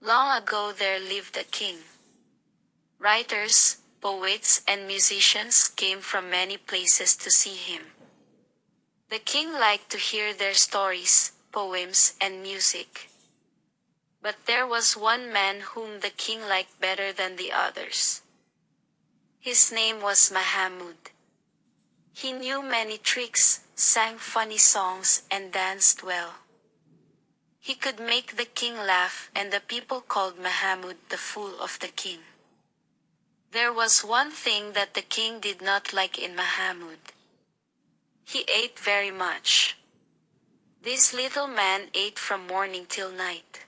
Long ago there lived a king. Writers, poets, and musicians came from many places to see him. The king liked to hear their stories, poems, and music. But there was one man whom the king liked better than the others. His name was Mahamud. He knew many tricks, sang funny songs, and danced well. He could make the king laugh, and the people called Mahamud the fool of the king. There was one thing that the king did not like in Mahamud. He ate very much. This little man ate from morning till night.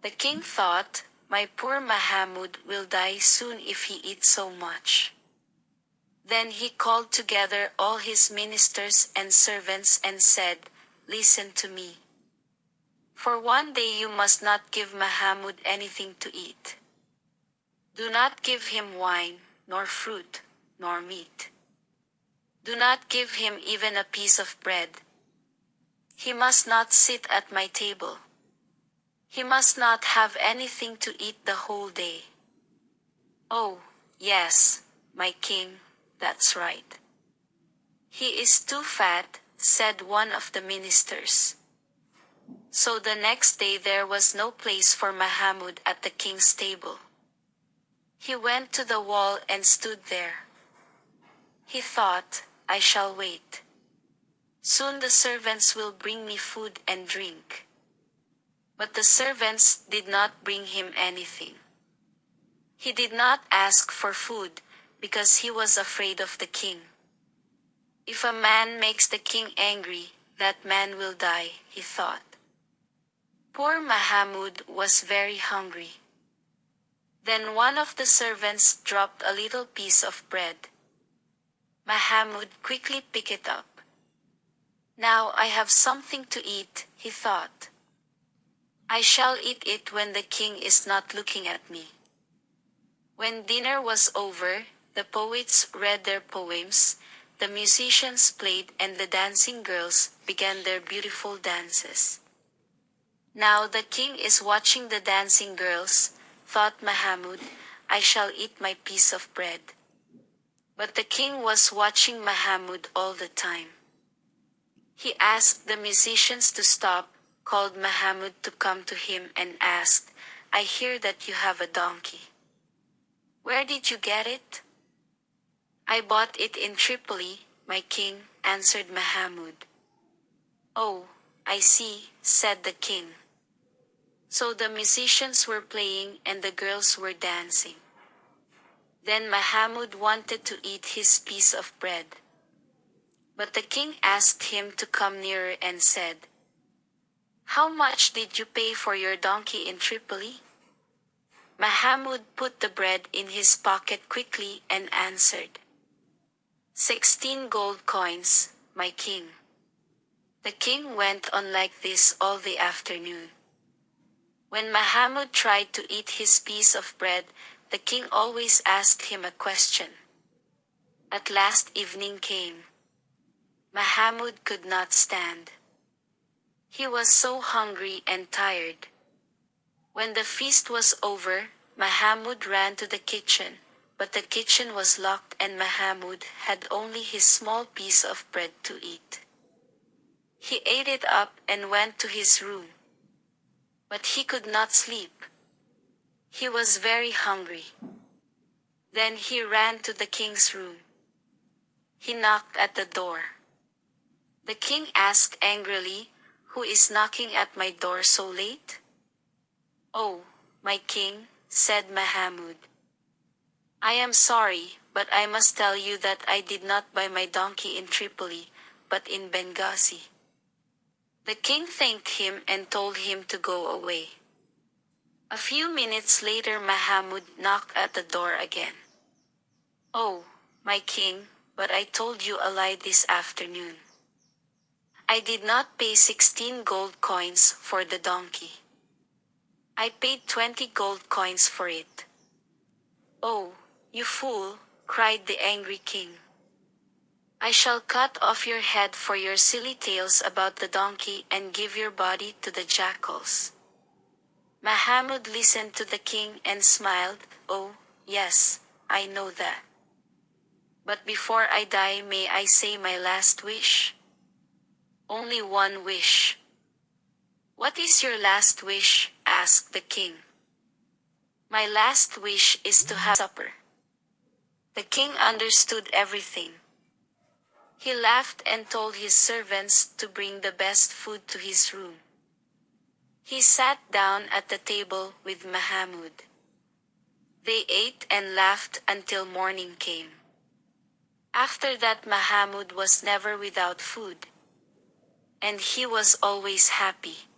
The king thought, my poor Mahamud will die soon if he eats so much. Then he called together all his ministers and servants and said, listen to me. For one day you must not give Mahamud anything to eat. Do not give him wine, nor fruit, nor meat. Do not give him even a piece of bread. He must not sit at my table. He must not have anything to eat the whole day. Oh, yes, my king, that's right. He is too fat, said one of the ministers. So the next day there was no place for Mahamud at the king's table. He went to the wall and stood there. He thought, I shall wait. Soon the servants will bring me food and drink. But the servants did not bring him anything. He did not ask for food, because he was afraid of the king. If a man makes the king angry, that man will die, he thought. Poor Mahamud was very hungry. Then one of the servants dropped a little piece of bread. Mahamud quickly picked it up. Now I have something to eat, he thought. I shall eat it when the king is not looking at me. When dinner was over, the poets read their poems, the musicians played, and the dancing girls began their beautiful dances. Now the king is watching the dancing girls, thought Mahamud, I shall eat my piece of bread. But the king was watching Mahamud all the time. He asked the musicians to stop, called Mahamud to come to him and asked, I hear that you have a donkey. Where did you get it? I bought it in Tripoli, my king, answered Mahamud. Oh, I see, said the king. So the musicians were playing and the girls were dancing. Then Mahamud wanted to eat his piece of bread. But the king asked him to come nearer and said, How much did you pay for your donkey in Tripoli? Mahamud put the bread in his pocket quickly and answered, 16 gold coins, my king. The king went on like this all the afternoon. When Mahamud tried to eat his piece of bread, the king always asked him a question. At last evening came. Mahamud could not stand. He was so hungry and tired. When the feast was over, Mahamud ran to the kitchen, but the kitchen was locked and Mahamud had only his small piece of bread to eat. He ate it up and went to his room. But he could not sleep. He was very hungry. Then he ran to the king's room. He knocked at the door. The king asked angrily, Who is knocking at my door so late? Oh, my king, said Mahamud. I am sorry, but I must tell you that I did not buy my donkey in Tripoli, but in Benghazi. The king thanked him and told him to go away. A few minutes later Mahamud knocked at the door again. Oh, my king, but I told you a lie this afternoon. I did not pay 16 gold coins for the donkey. I paid 20 gold coins for it. Oh, you fool, cried the angry king. I shall cut off your head for your silly tales about the donkey and give your body to the jackals. Mahamud listened to the king and smiled. Oh, yes, I know that. But before I die, may I say my last wish? Only one wish. What is your last wish? Asked the king. My last wish is to have supper. The king understood everything. He laughed and told his servants to bring the best food to his room. He sat down at the table with Mahamud. They ate and laughed until morning came. After that, Mahamud was never without food. And he was always happy.